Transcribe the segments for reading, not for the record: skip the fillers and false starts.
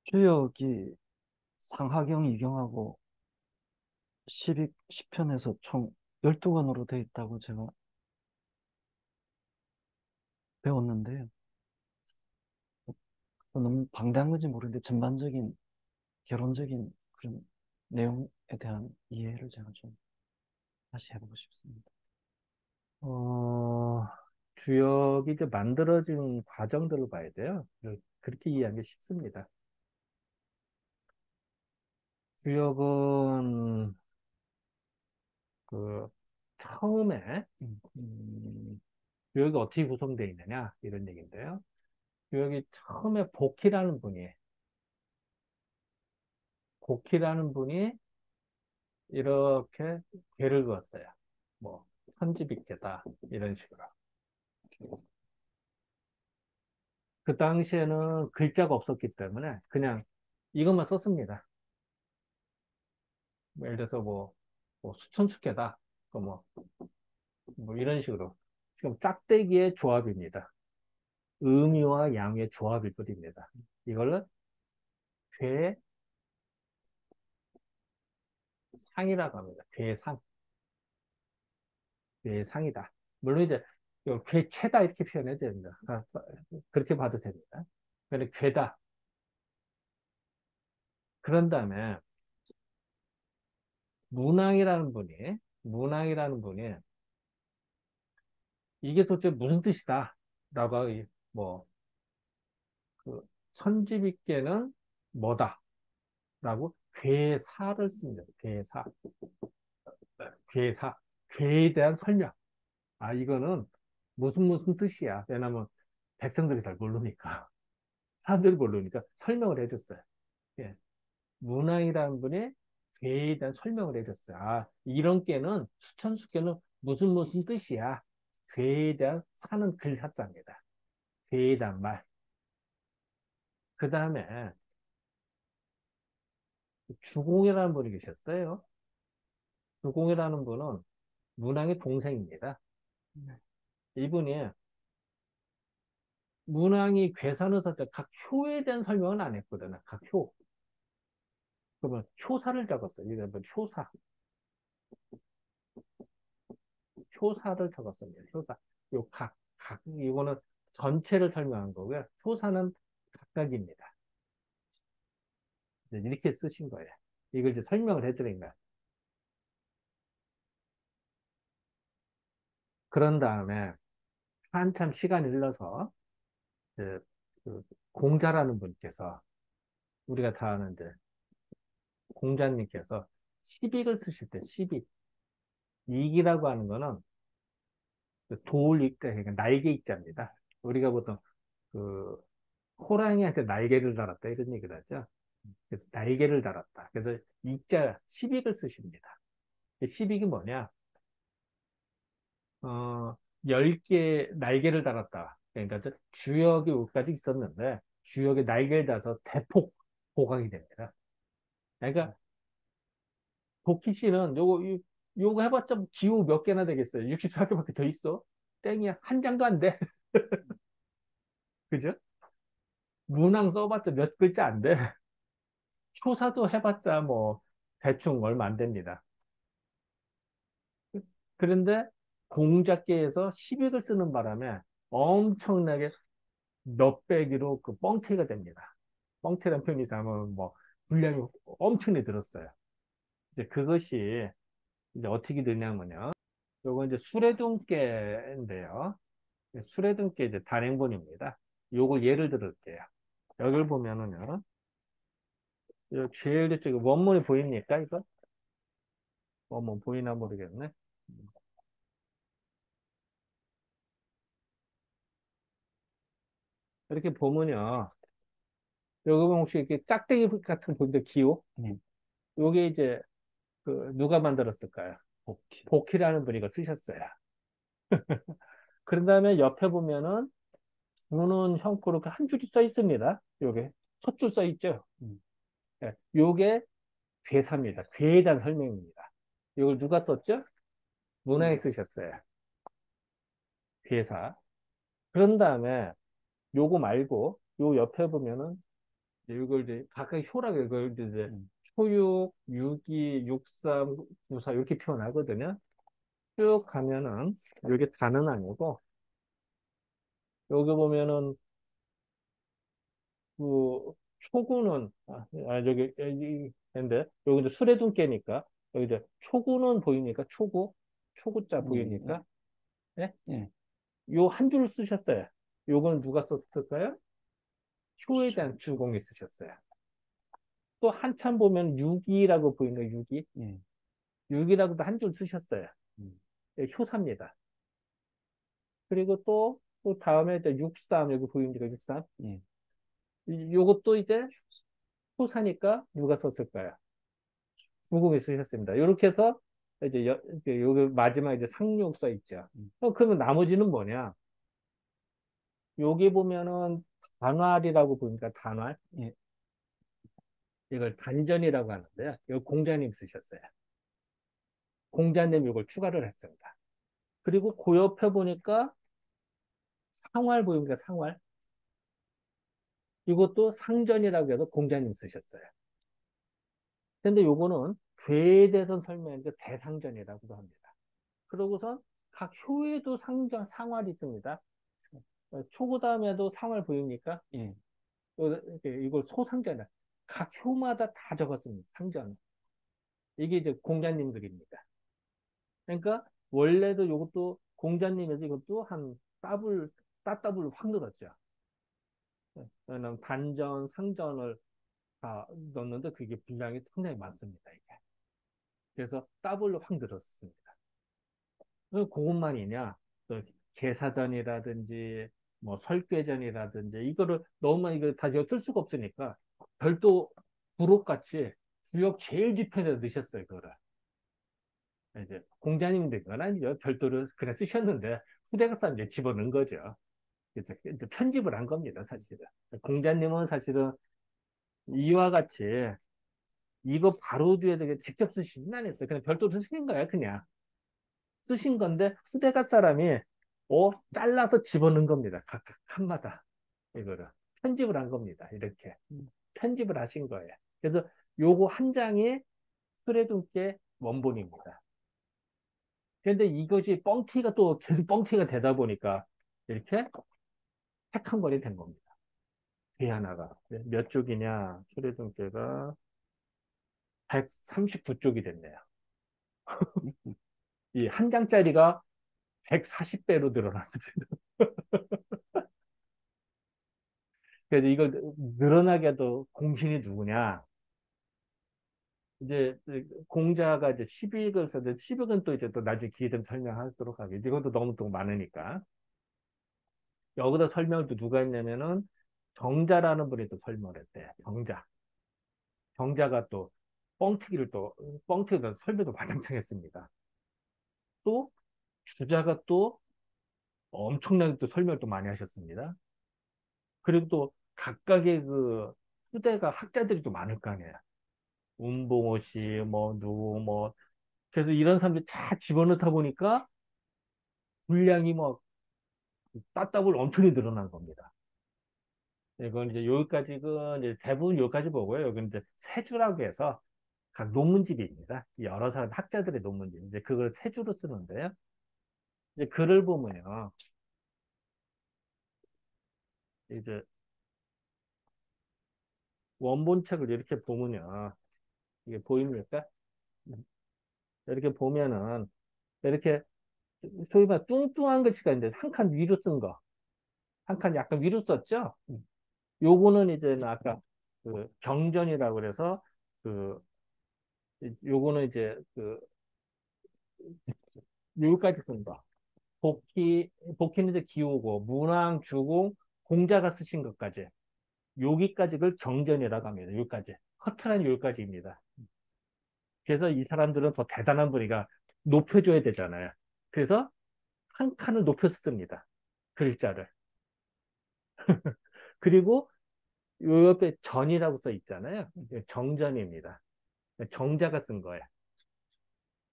주역이 상하경, 이경하고 10편에서 총 12권으로 되어 있다고 제가 배웠는데요. 너무 방대한 건지 모르는데 전반적인 결론적인 그런 내용에 대한 이해를 제가 좀 다시 해보고 싶습니다. 어, 주역이 이제 만들어진 과정들을 봐야 돼요. 그렇게 이해하기 쉽습니다. 주역은 그 처음에 주역이 어떻게 구성되어 있느냐 이런 얘기인데요. 주역이 처음에 복희라는 분이 이렇게 괴를 그었어요. 뭐 천지빅계다 이런 식으로. 그 당시에는 글자가 없었기 때문에 그냥 이것만 썼습니다. 뭐 예를 들어서 뭐 수천수계다. 뭐 이런 식으로. 지금 짝대기의 조합입니다. 음유와 양의 조합일 뿐입니다. 이걸 괴상이라고 합니다. 괴상이다. 물론 이제 이거 괴체다 이렇게 표현해야 됩니다. 그렇게 봐도 됩니다. 그런데 괴다. 그런 다음에 문왕이라는 분이 이게 도대체 무슨 뜻이다. 라고 뭐, 그 천지빅계는 뭐다. 라고 괴사를 씁니다. 괴사, 괴에 대한 설명. 아, 이거는 무슨 뜻이야. 왜냐면 백성들이 잘 모르니까. 사람들이 모르니까 설명을 해줬어요. 예. 문왕이라는 분이 괴에 대한 설명을 해줬어요. 아, 이런 괴는, 수천수괴는 무슨 뜻이야. 괴에 대한 사는 글사자입니다. 괴에 대한 말. 그 다음에 주공이라는 분이 계셨어요. 주공이라는 분은 문왕의 동생입니다. 이분이 문왕이 괴산을 쓸 때 각 효에 대한 설명은 안 했거든요. 각 효. 그러면 효사를 적었어요. 이게 뭐 효사를 적었습니다. 효사. 이거는 전체를 설명한 거고요. 효사는 각각입니다. 이렇게 쓰신 거예요. 이걸 이제 설명을 해드린 거예요. 그런 다음에 한참 시간이 흘러서 그, 그 공자라는 분께서 우리가 다 아는데 공자님께서 시빅을 쓰실 때 시빅 이기라고 하는 거는 그러니까 날개 입자입니다. 우리가 보통 그 호랑이한테 날개를 달았다 이런 얘기를 하죠. 그래서 날개를 달았다. 그래서 이자 시빅을 쓰십니다. 시빅이 뭐냐? 어, 10개 날개를 달았다. 그러니까 주역이 여기까지 있었는데 주역에 날개를 달아서 대폭 보강이 됩니다. 그러니까 복희 씨는 요거 해봤자 뭐 기호 몇 개나 되겠어요. 64개밖에 더 있어. 땡이야. 한 장도 안 돼. 그죠? 문항 써봤자 몇 글자 안 돼. 효사도 해봤자 뭐 대충 얼마 안 됩니다. 그런데 공작계에서 10익을 쓰는 바람에 엄청나게 몇백으로 그 뻥튀기가 됩니다. 뻥튀라는 표현이 있으면 뭐 분량이 엄청나게 들었어요. 이제 그것이 이제 어떻게 되냐면요. 요거 이제 수레둔께인데요. 수레둔께 이제 단행본입니다. 요걸 예를 들을게요. 여기를 보면은요. 요 제일 저쪽에 원문이 보입니까? 이거? 원문 보이나 모르겠네. 이렇게 보면요. 여기 보면 혹시 이렇게 짝대기 같은 거 보이는데 기호? 요게 이제 그 누가 만들었을까요? 복희라는 분이 이거 쓰셨어요. 그런 다음에 옆에 보면은 주는 형태로 한 줄이 써 있습니다. 요게 첫 줄 써 있죠. 예, 요게 괴사입니다. 괴에 대한 설명입니다. 이걸 누가 썼죠? 문화에 쓰셨어요. 괴사. 그런 다음에 요거 말고 요 옆에 보면은 이걸 이제 각각 효라고 이걸 이제 음, 초육, 육이, 육삼, 구사 이렇게 표현하거든요. 쭉 가면은 여기 다는 아니고 여기 보면은 그 초구는 여기 근데 여기 이제 수레둔께니까 여기 이제 초구는 보이니까 초구자 예, 보이니까 예? 예, 요 한 줄 쓰셨어요. 요건 누가 썼을까요? 효에 대한 주공이 쓰셨어요. 또 한참 보면 육이라고 보이는 거 육이 예, 육이라고도 한 줄 쓰셨어요. 음, 예, 효사입니다. 그리고 또 다음에 이제 육삼 여기 보이니까 육삼 예, 요것도 이제 효사니까 누가 썼을까요? 무공이 쓰셨습니다. 이렇게 해서 이제 여기 마지막 이제 상륙 써 있죠. 음, 그러면 나머지는 뭐냐? 여기 보면은 단활이라고 보니까 단활 예, 이걸 단전이라고 하는데요. 여기 공자님 쓰셨어요. 공자님 이걸 추가를 했습니다. 그리고 그 옆에 보니까 상활 보입니까? 상활. 이것도 상전이라고 해서 공자님 쓰셨어요. 근데 요거는 괴에 대해서 설명하니까 대상전이라고도 합니다. 그러고선 각 효에도 상전, 상활이 있습니다. 초고 다음에도 상활 보입니까? 예, 이걸 소상전을 각 효마다 다 적었습니다. 상전. 이게 이제 공자님들입니다. 그러니까 원래도 이것도 공자님에서 이것도 한 따블 확 늘었죠. 왜냐면 단전, 상전을 다 넣었는데 그게 분량이 상당히 많습니다. 이게. 그래서 더블로 확 늘었습니다. 그것만이냐? 또 계사전이라든지 뭐 설궤전이라든지 이거를 너무 이거 다 쓸 수가 없으니까 별도 부록같이 구역 제일 뒤편에 넣으셨어요. 그거를. 이제 공자님들 건 아니죠. 별도를 그냥 쓰셨는데 후대가 이제 집어넣은 거죠. 이제 편집을 한 겁니다. 사실은. 공자님은 사실은 이와 같이 이거 바로 뒤에 되게 직접 쓰시진 않았어요. 그냥 별도로 쓰신 거예요. 그냥 쓰신 건데 후대가 사람이 잘라서 집어넣은 겁니다. 각각 칸마다 이거를 편집을 한 겁니다. 이렇게 음, 편집을 하신 거예요. 그래서 요거 한 장이 수레둠께 원본입니다. 그런데 이것이 뻥튀기가 또 계속 뻥튀기가 되다 보니까 이렇게 택한 권이 된 겁니다. 뒤 하나가 몇 쪽이냐? 수레둠께가 139쪽이 됐네요. 음, 이 한 장짜리가 140배로 늘어났습니다. 그래서 이거 늘어나게도 공신이 누구냐? 이제 공자가 이제 12익을 썼는데 12익은 또 이제 또 나중에 기회 좀 설명하도록 하겠습니다. 이것도 너무 또 많으니까. 여기다 설명을 또 누가 했냐면은 정자라는 분이 또 설명을 했대. 정자. 정자가 또 뻥튀기가 설명도 와장창 했습니다. 또 주자가 또 엄청나게 또 설명을 또 많이 하셨습니다. 그리고 또 각각의 그 후대가 학자들이 또 많을 거 아니에요. 운봉호 씨, 뭐, 누구, 뭐. 그래서 이런 사람들이 다 집어넣다 보니까 분량이 뭐, 따따블 엄청나게 늘어난 겁니다. 이건 이제 여기까지는 이제 대부분 여기까지 보고요. 여기 이제 세 주라고 해서 각 논문집입니다. 여러 사람 학자들의 논문집. 이제 그걸 세 주로 쓰는데요. 이제 글을 보면요. 이제 원본책을 이렇게 보면요. 이게 보입니까? 이렇게 보면은 이렇게 소위 말 뚱뚱한 글씨가 이제 한 칸 위로 쓴 거. 한 칸 약간 위로 썼죠? 요거는 이제 아까 그 경전이라고 그래서 그 요거는 이제 그 여기까지 쓴 거. 복희는 이제 기호고 문왕, 주공, 공자가 쓰신 것까지 여기까지 그 경전이라고 합니다. 여기까지 허트란 여기까지입니다. 그래서 이 사람들은 더 대단한 분이가 높여줘야 되잖아요. 그래서 한 칸을 높여서 씁니다. 글자를. 그리고 요 옆에 전이라고 써 있잖아요. 정전입니다. 정자가 쓴 거예요.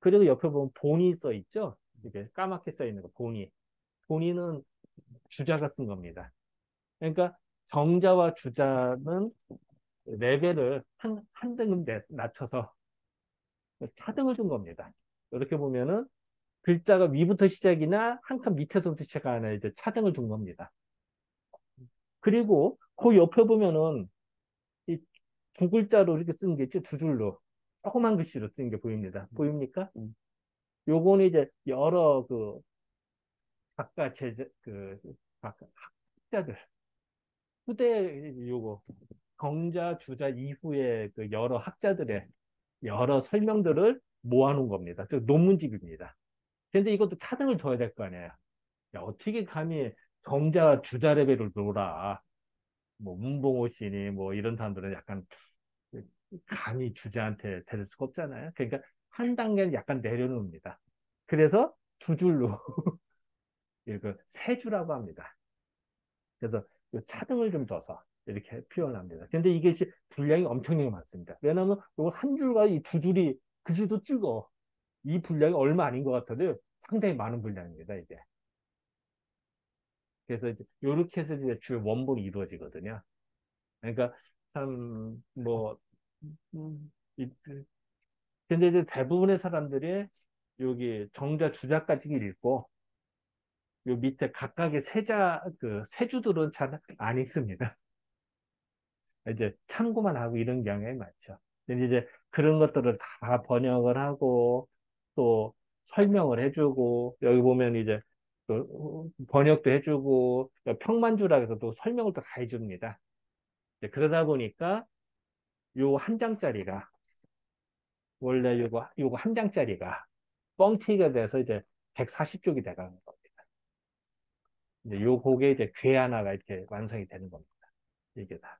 그리고 옆에 보면 본이 써 있죠. 이렇게 까맣게 써 있는 거 본이. 본이는 주자가 쓴 겁니다. 그러니까 정자와 주자는 레벨을 한 등급 낮춰서 차등을 준 겁니다. 이렇게 보면은 글자가 위부터 시작이나 한 칸 밑에서부터 시작하는 이제 차등을 준 겁니다. 그리고 그 옆에 보면은 이 두 글자로 이렇게 쓴 게 있죠. 두 줄로. 조그만 글씨로 쓴 게 보입니다. 보입니까? 음, 요거는 이제 여러 그 각각 각 학자들 후대 요거 경자 주자 이후에 그 여러 학자들의 여러 설명들을 모아놓은 겁니다. 즉 논문집입니다. 근데 이것도 차등을 둬야 될 거 아니에요. 야, 어떻게 감히 정자 주자 레벨을 놀아. 뭐 문봉호 씨니 뭐 이런 사람들은 약간 감히 주자한테 대들 수가 없잖아요. 그러니까 한 단계는 약간 내려놓습니다. 그래서 두 줄로 이거 세 주라고 합니다. 그래서 이 차등을 좀 둬서 이렇게 표현합니다. 근데 이게 분량이 엄청나게 많습니다. 왜냐하면 이거 한 줄과 이 두 줄이 글씨도 줄고 이 분량이 얼마 아닌 것 같아도 상당히 많은 분량입니다, 이게. 그래서 이제 이렇게 해서 이제 주 원본이 이루어지거든요. 그러니까 참 뭐 근데 이제 대부분의 사람들이 여기 정자 주자까지 읽고 요 밑에 각각의 세주들은 잘 안 읽습니다. 이제 참고만 하고 이런 경향이 많죠. 근데 이제 그런 것들을 다 번역을 하고 또 설명을 해주고 여기 보면 이제 또 번역도 해주고 평만주라 해서 또 설명을 또 다 해줍니다. 이제 그러다 보니까 요 한 장짜리가 원래 요거 한 장짜리가 뻥튀기가 돼서 이제 140쪽이 돼가는 겁니다. 이제 요 곡에 이제 괴 하나가 이렇게 완성이 되는 겁니다. 이게 다.